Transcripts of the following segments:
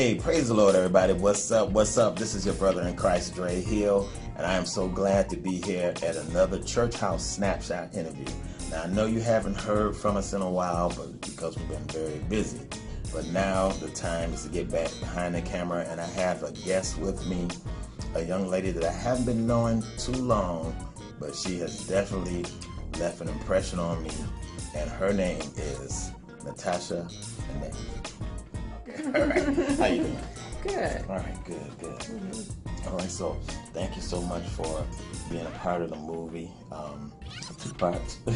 Hey, praise the Lord, everybody. What's up? What's up? This is your brother in Christ, Dre Hill, and I am so glad to be here at another Churchouse Snapshot interview. Now, I know you haven't heard from us in a while, but because we've been very busy. But now the time is to get back behind the camera, and I have a guest with me, a young lady that I haven't been knowing too long, but she has definitely left an impression on me, and her name is Natasha Anee. All right. How you doing? Good. All right, good. Mm-hmm. All right, so thank you so much for being a part of the movie. 2 parts, but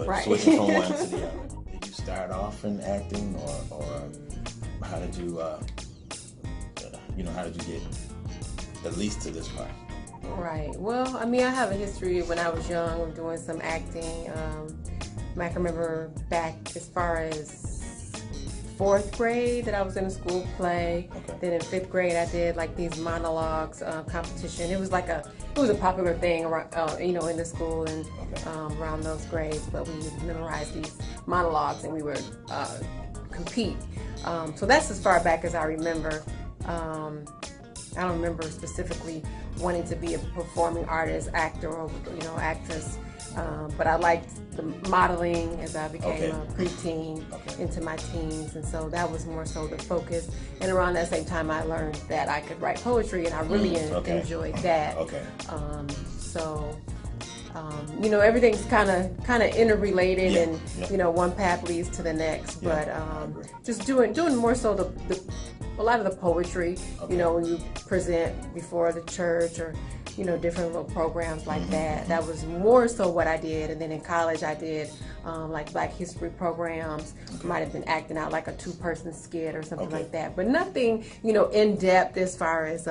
right. Switching from one to the other. Did you start off in acting, or how did you, how did you get at least to this part? Right. Well, I mean, I have a history when I was young of doing some acting. I can remember back as far as 4th grade that I was in a school play. Okay. Then in 5th grade I did like these monologues competition. It was a popular thing around, in the school and around those grades. But we would memorize these monologues and we would compete. So that's as far back as I remember. I don't remember specifically wanting to be a performing artist, actor, or actress. But I liked the modeling as I became a preteen into my teens, and so that was more so the focus. And around that same time, I learned that I could write poetry, and I really enjoyed that. Everything's kind of interrelated, and one path leads to the next. But just doing more so a lot of the poetry. When you present before the church or different little programs like that. That was more so what I did. And then in college I did like Black History programs. Might have been acting out like a 2-person skit or something like that. But nothing, in depth as far as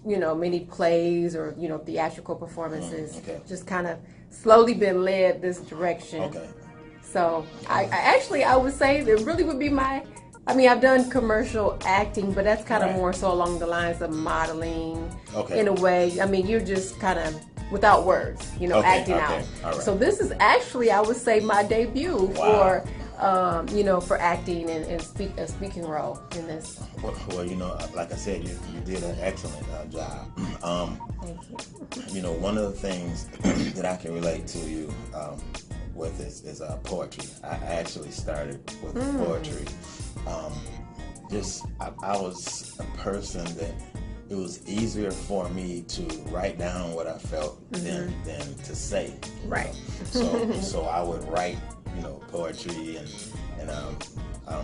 many plays or, theatrical performances. Just kind of slowly been led this direction. So I would say that really would be I've done commercial acting, but that's kind of more so along the lines of modeling in a way. I mean, you're just kind of without words, acting out. Right. So this is actually, I would say, my debut for acting and speaking role in this. Well, like I said, you did an excellent job. Thank you. One of the things that I can relate to you with is poetry. I actually started with poetry. I was a person that it was easier for me to write down what I felt than to say. Right. So I would write, poetry and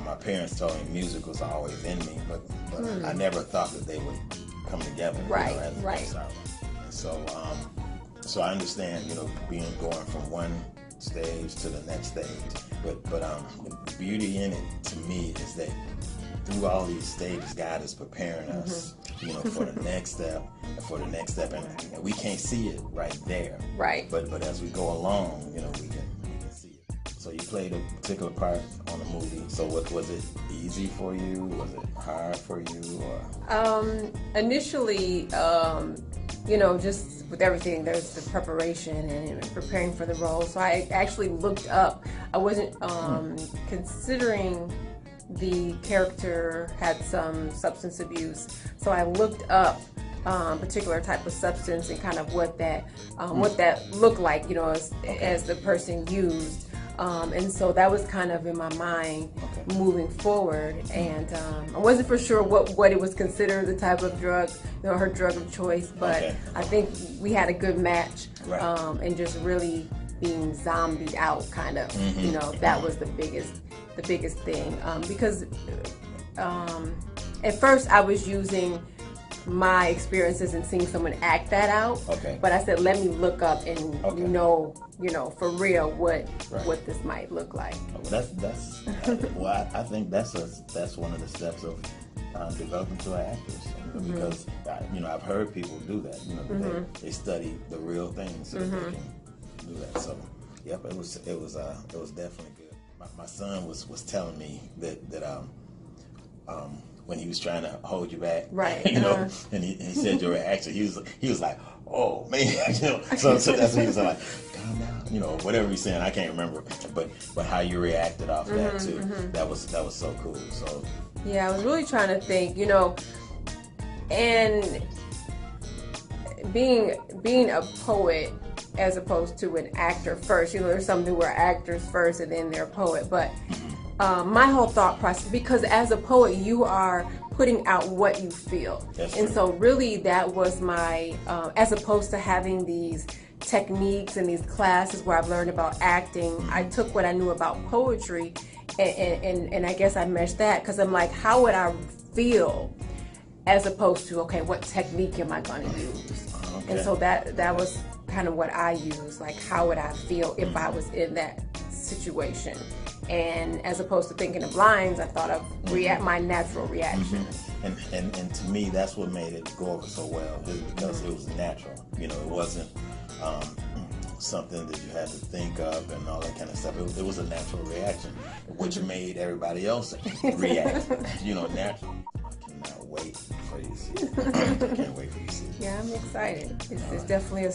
my parents told me music was always in me, but I never thought that they would come together. Right. Right. And so I understand, going from one stage to the next stage. But the beauty in it to me is that through all these stages, God is preparing us, for the next step, and we can't see it right there. Right. But as we go along, we can see it. So you played a particular part on the movie. So was it easy for you? Was it hard for you? Or? Initially, just with everything, there's the preparation and preparing for the role. So I actually looked up. I wasn't considering the character had some substance abuse. So I looked up particular type of substance and kind of what that looked like, as the person used. And so that was kind of in my mind moving forward, and I wasn't for sure what it was considered, the type of drug, her drug of choice, but I think we had a good match, and just really being zombied out, kind of, that was the biggest thing, because at first I was using my experiences and seeing someone act that out, but I said, let me look up and know, for real what this might look like. That's I think that's one of the steps of developing to an actress, because I've heard people do that. They study the real things so that they can do that. So it was definitely good. My son was telling me that when he was trying to hold you back, right? you know, and he said your reaction. He was like, oh man, you know. So that's what he was like, calm down, you know, whatever he's saying. I can't remember, but how you reacted off that too. That was so cool. So yeah, I was really trying to think, you know, and being a poet as opposed to an actor first. You know, there's something where actors first and then they're a poet. But my whole thought process, because as a poet, you are putting out what you feel. That's and true. so really that was my, as opposed to having these techniques and these classes where I've learned about acting, I took what I knew about poetry and I guess I meshed that, because I'm like, how would I feel as opposed to, okay, what technique am I going to use? Okay. And so that was kind of what I used, like how would I feel if I was in that situation? And as opposed to thinking of lines, I thought of my natural reaction. And to me, that's what made it go over so well, is because it was natural. You know, it wasn't something that you had to think of and all that kind of stuff. It was a natural reaction, which made everybody else react. You know, natural. I cannot wait for you to see it. I can't wait for you to see it. Yeah, I'm excited. It's definitely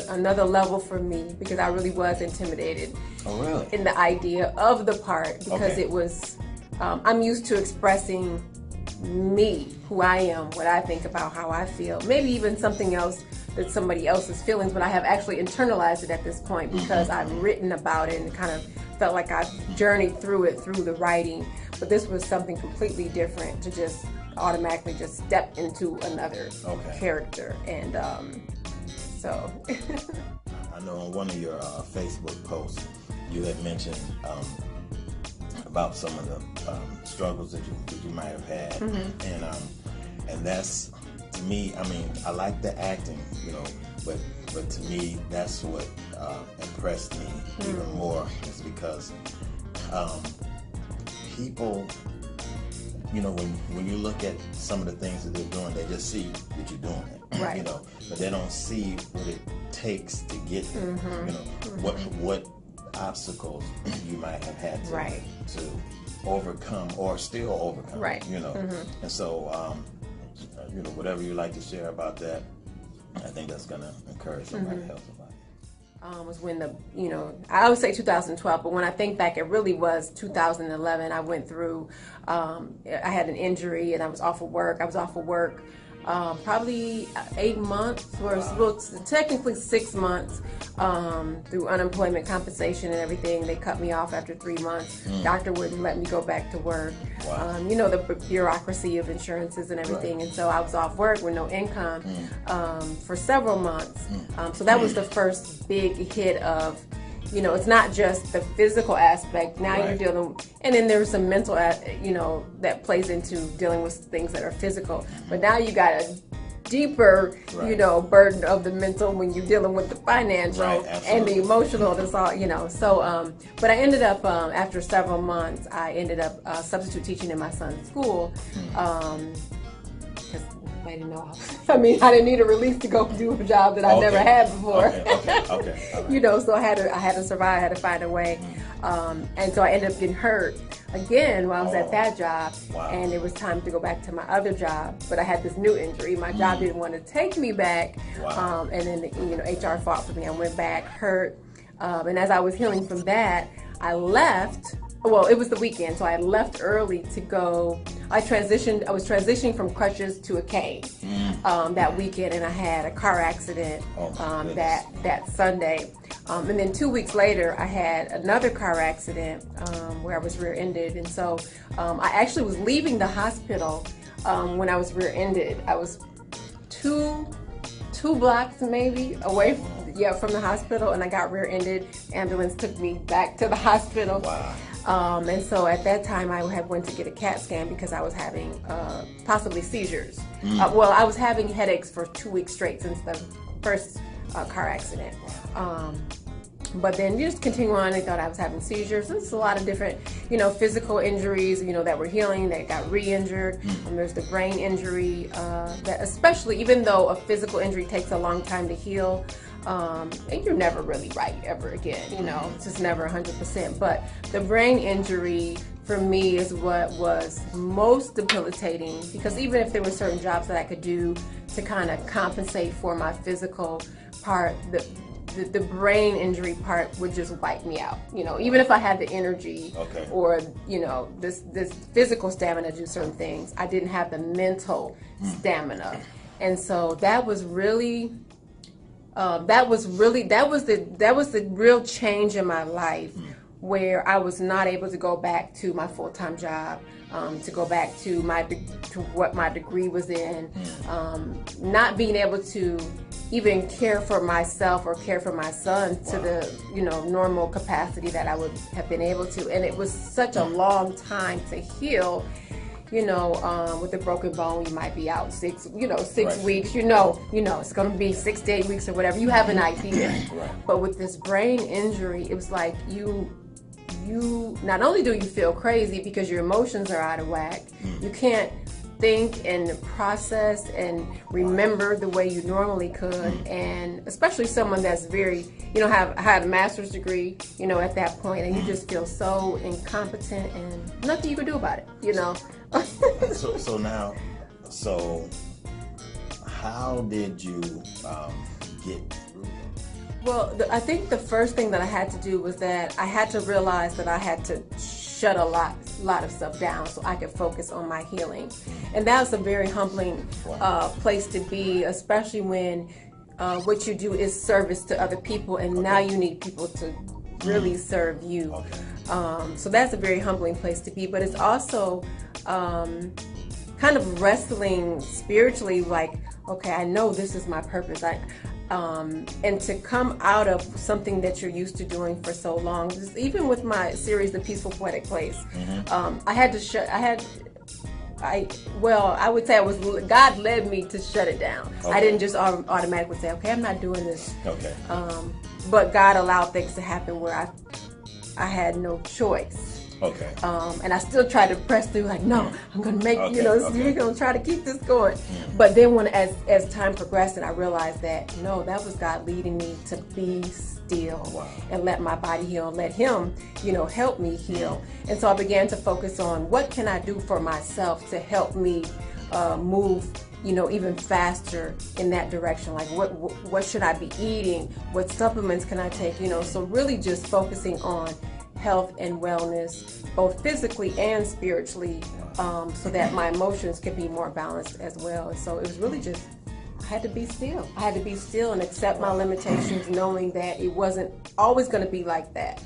another level for me, because I really was intimidated. Oh, really? In the idea of the part, because it was, I'm used to expressing me, who I am, what I think about, how I feel, maybe even something else that somebody else's feelings, but I have actually internalized it at this point because I've written about it and kind of felt like I've journeyed through it through the writing. But this was something completely different, to just automatically just step into another character. And so I know on one of your Facebook posts you had mentioned about some of the struggles that you might have had, and that's, to me, I mean, I like the acting, you know, but to me that's what impressed me even more, is because people, you know, when you look at some of the things that they're doing, they just see that you're doing it, right? You know, but they don't see what it takes to get there. You know, what obstacles you might have had to overcome or still overcome, right? You know, and so you know, whatever you like to share about that, I think that's going to encourage somebody else about it. Was when I always say 2012, but when I think back, it really was 2011. I went through, I had an injury and I was off of work. Probably 8 months, well, technically 6 months, through unemployment compensation and everything. They cut me off after 3 months. Doctor wouldn't let me go back to work. Wow. You know, the bureaucracy of insurances and everything. And so I was off work with no income for several months. So that was the first big hit of, you know, it's not just the physical aspect. Now you're dealing, and then there's some mental, you know, that plays into dealing with things that are physical. But now you got a deeper, you know, burden of the mental when you're dealing with the financial and the emotional. That's all, you know. So, but I ended up, after several months, I ended up substitute teaching in my son's school. I didn't know. I mean, I didn't need a release to go do a job that I never had before. Okay. You know, so I had to survive. I had to find a way, and so I ended up getting hurt again while I was at that job, and it was time to go back to my other job. But I had this new injury. My job didn't want to take me back, and then you know, HR fought for me. I went back hurt, and as I was healing from that, I left. Well, it was the weekend, so I left early to go. I was transitioning from crutches to a cane that weekend, and I had a car accident that Sunday. And then 2 weeks later, I had another car accident where I was rear-ended. And so I actually was leaving the hospital when I was rear-ended. I was two blocks maybe away from the hospital, and I got rear-ended. Ambulance took me back to the hospital. Wow. And so at that time, I had went to get a CAT scan because I was having possibly seizures. Well, I was having headaches for 2 weeks straight since the first car accident. But then you just continue on. They thought I was having seizures. There's a lot of different, you know, physical injuries, you know, that were healing, that got re-injured. And there's the brain injury that, especially, even though a physical injury takes a long time to heal, and you're never really right ever again, you know, it's just never 100%. But the brain injury for me is what was most debilitating, because even if there were certain jobs that I could do to kind of compensate for my physical part, the brain injury part would just wipe me out. Even if I had the energy or this physical stamina to do certain things, I didn't have the mental stamina. And so that was really the real change in my life, where I was not able to go back to my full-time job, to go back to what my degree was in, not being able to even care for myself or care for my son to the normal capacity that I would have been able to. And it was such a long time to heal. With a broken bone, you might be out 6 weeks. It's going to be 6 to 8 weeks or whatever. You have an idea. But with this brain injury, it was like you not only do you feel crazy because your emotions are out of whack, you can't think and process and remember the way you normally could. And especially someone that's very, had a master's degree, at that point, and you just feel so incompetent and nothing you can do about it, So how did you get through that? Well, I think the first thing that I had to do was that I had to realize that I had to shut a lot of stuff down so I could focus on my healing. And that was a very humbling place to be, especially when what you do is service to other people, and now you need people to really serve you. So that's a very humbling place to be, but it's also kind of wrestling spiritually, like, okay, I know this is my purpose. And to come out of something that you're used to doing for so long, just even with my series, The Peaceful Poetic Place, I would say God led me to shut it down. I didn't just automatically say, okay, I'm not doing this. But God allowed things to happen where I had no choice. And I still try to press through, like, no, I'm going to make, we're going to try to keep this going. But then as time progressed, and I realized that, no, that was God leading me to be still and let my body heal and let Him, help me heal. And so I began to focus on what can I do for myself to help me move, even faster in that direction. Like, what should I be eating? What supplements can I take? So really just focusing on health and wellness, both physically and spiritually, so that my emotions could be more balanced as well. And so it was really just, I had to be still. I had to be still and accept my limitations, knowing that it wasn't always going to be like that.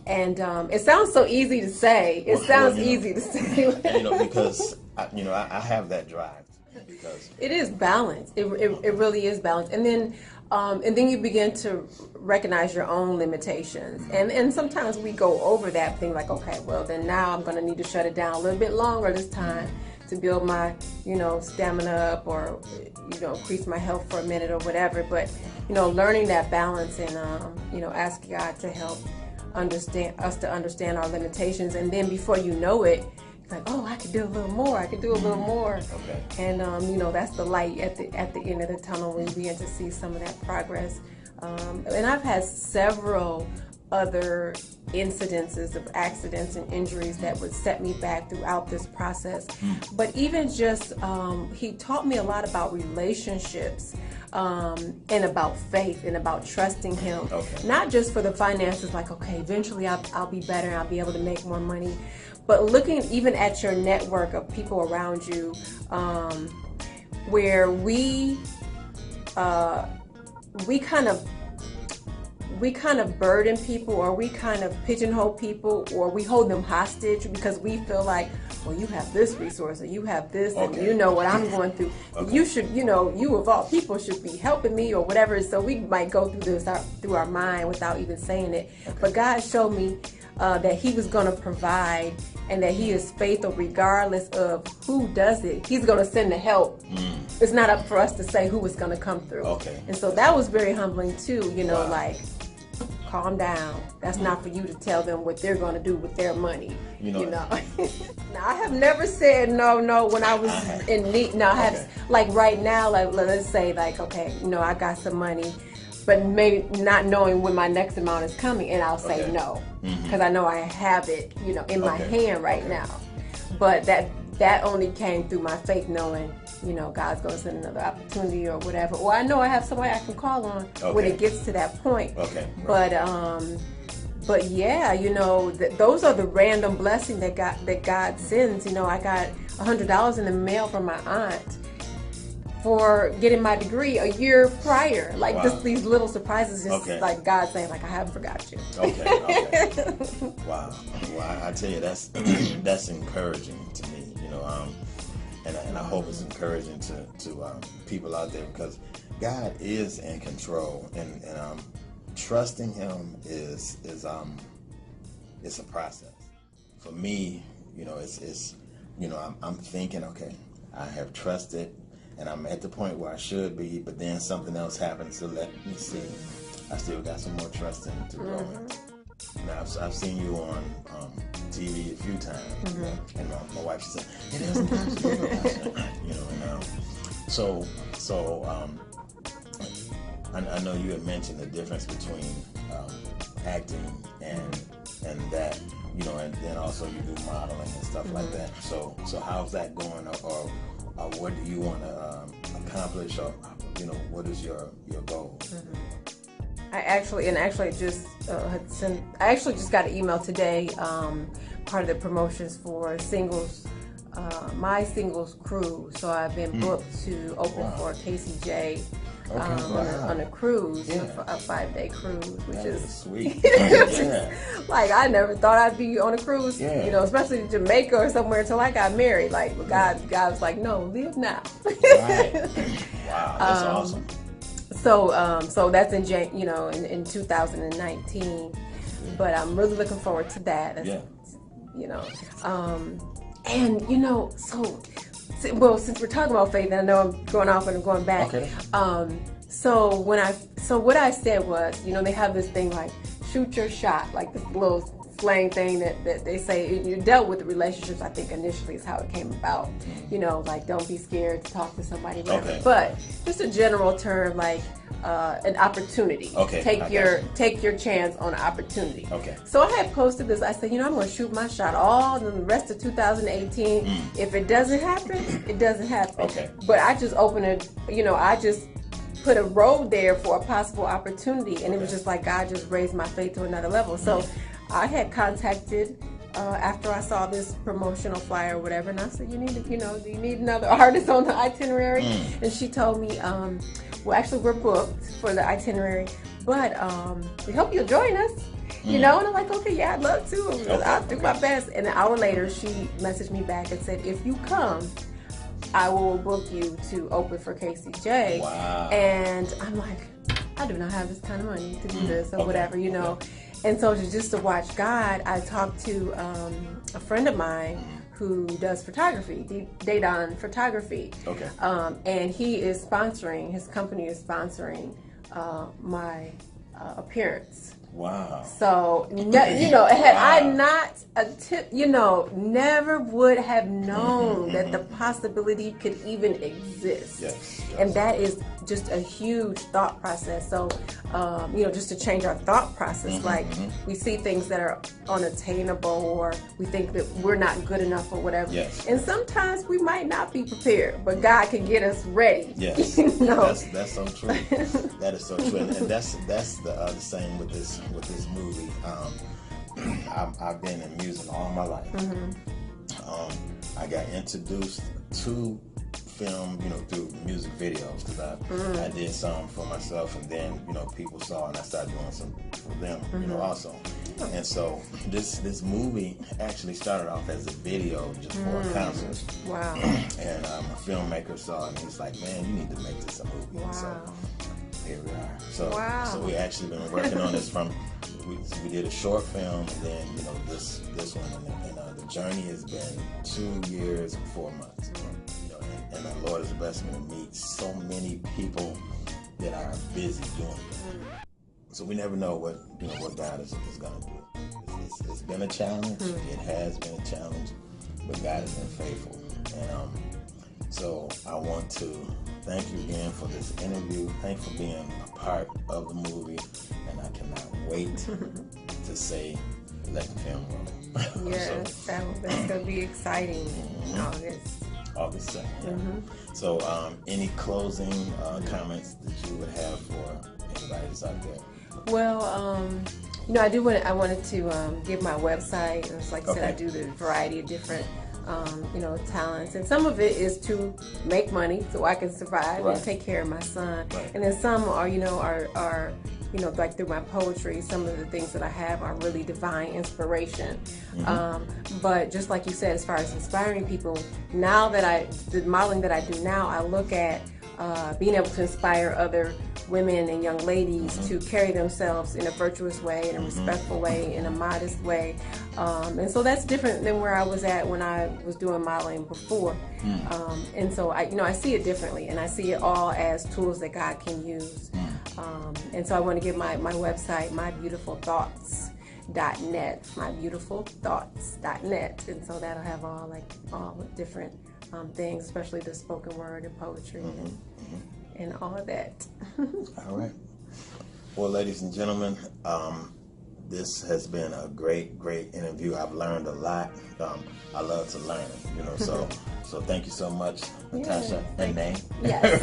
And it sounds so easy to say. It sounds easy to say. Because I have that drive. Because it is balance. It really is balance. And then you begin to recognize your own limitations. And sometimes we go over that thing, like, okay, well, then now I'm going to need to shut it down a little bit longer this time to build my, stamina up, or, increase my health for a minute or whatever. But, learning that balance and, asking God to help understand our limitations. And then before you know it, it's like, oh, I could do a little more. I could do a little more. And that's the light at the end of the tunnel, when you begin to see some of that progress. And I've had several other incidences of accidents and injuries that would set me back throughout this process. But even just, he taught me a lot about relationships, and about faith and about trusting Him. Not just for the finances, like, okay, eventually I'll be better and I'll be able to make more money. But looking even at your network of people around you, where we kind of burden people, or we kind of pigeonhole people, or we hold them hostage because we feel like, well, you have this resource, or you have this, and you know what I'm going through. You should, you of all people should be helping me, or whatever. So we might go through this through our mind without even saying it. But God showed me that He was going to provide, and that He is faithful regardless of who does it. He's going to send the help. It's not up for us to say who is going to come through. And so that was very humbling too, like, calm down. That's not for you to tell them what they're going to do with their money. Now, I have never said no when I was in need. No, I have, like, right now, like, let's say, like, okay, I got some money, but maybe not knowing when my next amount is coming, and I'll say no. because I know I have it, in my hand right now. But that only came through my faith, knowing, God's going to send another opportunity or whatever. Or I know I have somebody I can call on when it gets to that point. Okay. Right. But yeah, those are the random blessings that God sends. I got $100 in the mail from my aunt for getting my degree a year prior. Like these little surprises, just like God saying, like, I haven't forgot you. Okay. Wow. Well, I tell you, that's that's encouraging to me. And I hope it's encouraging to people out there, because God is in control, and trusting Him is it's a process. For me, it's I'm thinking, okay, I have trusted, and I'm at the point where I should be, but then something else happens to let me see I still got some more trust in to grow in. Now, I've seen you on TV a few times, and my wife, she said, "It isn't I know you had mentioned the difference between acting and that, and then also you do modeling and stuff like that. So how's that going, or what do you want to accomplish, or what is your goal? I actually just got an email today, part of the promotions for singles, my singles cruise. So I've been booked to open for KCJ on a cruise, a 5-day cruise, which is sweet. Like, I never thought I'd be on a cruise, especially Jamaica or somewhere, until I got married. Like, God was like, no, live now. Right. Wow, that's awesome. So that's in 2019, but I'm really looking forward to that. That's, since we're talking about faith, and I know I'm going off and I'm going back. Okay. So what I said was, they have this thing like shoot your shot, like this little slang thing that they say. You dealt with the relationships, I think, initially is how it came about. Like, don't be scared to talk to somebody, whatever. Okay. But just a general term, like an opportunity. Okay. Take your chance on an opportunity. Okay. So I had posted this. I said, I'm going to shoot my shot all the rest of 2018. If it doesn't happen, it doesn't happen. Okay. But I just opened it. I just put a road there for a possible opportunity, and it was just like God just raised my faith to another level. So I had contacted after I saw this promotional flyer or whatever, and I said, do you need another artist on the itinerary? And she told me, well, actually, we're booked for the itinerary, but we hope you'll join us. And I'm like, okay, yeah, I'd love to. I'll do my best. And an hour later, she messaged me back and said, if you come, I will book you to open for KCJ. Wow. And I'm like, I do not have this kind of money to do this or whatever, And so just to watch God, I talked to a friend of mine who does photography, Daydon Photography. Okay. And his company is sponsoring my appearance. Wow. So, had I not, never would have known that the possibility could even exist. Yes. And that is just a huge thought process. So, just to change our thought process, like we see things that are unattainable, or we think that we're not good enough or whatever. Yes. And sometimes we might not be prepared, but God can get us ready. Yes. That's so true. That is so true. And that's the same with this movie. I've been in music all my life. I got introduced to film, through music videos, because I did some for myself, and then people saw, and I started doing some for them, also. And so this movie actually started off as a video just for a concert. Wow. And a filmmaker saw it, and he's like, "Man, you need to make this a movie." Wow. So here we are. So we actually been working on this from. We did a short film, and then this one, and the journey has been 2 years and 4 months. And the Lord has blessed me to meet so many people that are busy doing it. So we never know what God is going to do. It's been a challenge. It has been a challenge, but God has been faithful. And so I want to thank you again for this interview. Thank you for being a part of the movie, and I cannot wait to say let the film roll. Yes, that's going to be exciting in August 2nd. Yeah. So, any closing comments that you would have for anybody that's out there? Well, I wanted to give my website. It's like I said, I do the variety of different, talents, and some of it is to make money so I can survive and take care of my son. And then some are, like through my poetry, some of the things that I have are really divine inspiration. But just like you said, as far as inspiring people, now that the modeling that I do now, I look at being able to inspire other women and young ladies to carry themselves in a virtuous way, in a respectful way, in a modest way. And so that's different than where I was at when I was doing modeling before. And so I see it differently, and I see it all as tools that God can use. And so I want to give my website, mybeautifulthoughts.net, mybeautifulthoughts.net. And so that'll have all the different things, especially the spoken word and poetry and all of that. All right. Well, ladies and gentlemen, this has been a great interview. I've learned a lot. I love to learn, so thank you so much, Natasha Anee. Yes.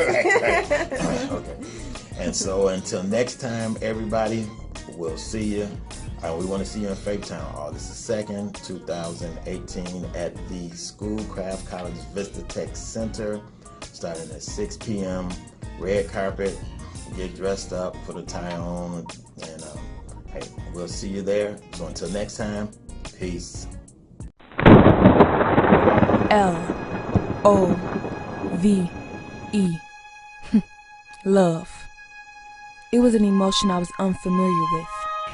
Right. Okay. And so until next time, everybody, we'll see you. We want to see you in Faith Town, August the 2nd, 2018 at the Schoolcraft College Vista Tech Center, starting at 6 p.m. Red carpet, get dressed up, put a tie on, and hey, we'll see you there. So until next time, peace. L-O-V-E. Love. It was an emotion I was unfamiliar with.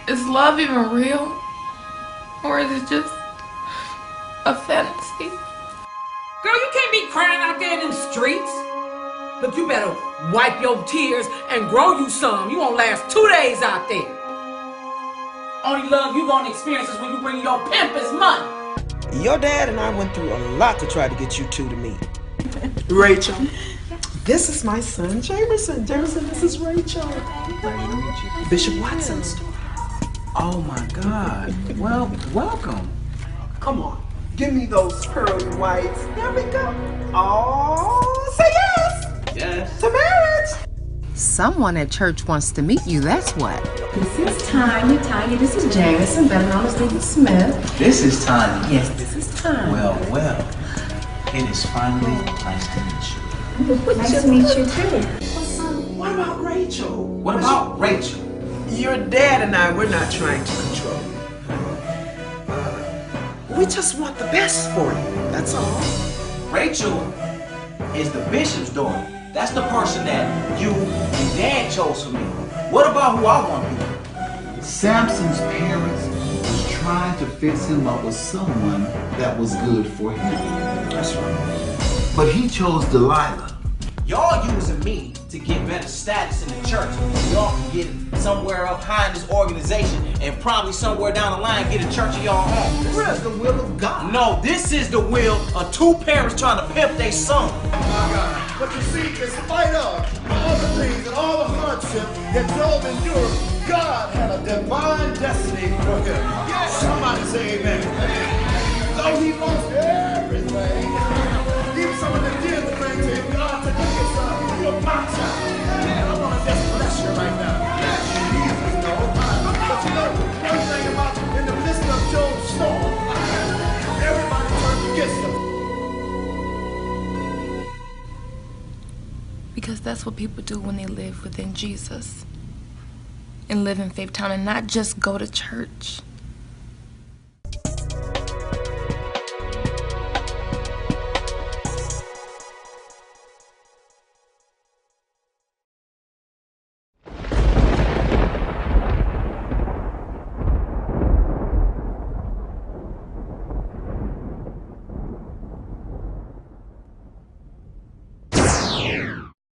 Is love even real? Or is it just a fantasy? Girl, you can't be crying out there in them streets. Look, you better wipe your tears and grow you some. You won't last 2 days out there. Only love you gonna experience is when you bring your pimpers money. Your dad and I went through a lot to try to get you two to meet. Rachel, this is my son, Jamerson. Jamerson, this is Rachel. Glad to meet you. Bishop Watson's daughter. Oh my God. Well, welcome. Come on, give me those pearly whites. There we go. Oh, say yes. Yes. To marriage. Someone at church wants to meet you, that's what. This is Tanya. Tanya, this is Jameson, better known as Lady Smith. This is Tanya. Yes, this is Tanya. Well. It is finally nice to meet you. Nice to meet you too. What about Rachel? What about Rachel? Your dad and I, we're not trying to control you. We just want the best for you, that's all. Rachel is the bishop's daughter. That's the person that you and Dad chose for me. What about who I want to be? Samson's parents was trying to fix him up with someone that was good for him. That's right. But he chose Delilah. Y'all using me to get better status in the church. Y'all can get somewhere up high in this organization and probably somewhere down the line get a church of y'all own. This is the will of God. No, this is the will of two parents trying to pimp their son. But you see, in spite of all the things and all the hardship that Job endured, God had a divine destiny for him. Somebody say amen. Though he lost everything, even some of the dear things that God took his son, you're my child. Man, I want to just bless you right now. Jesus knows. But you know, one thing about in the midst of Job's storm, everybody turned against him. Because that's what people do when they live within Jesus and live in Faith Town and not just go to church.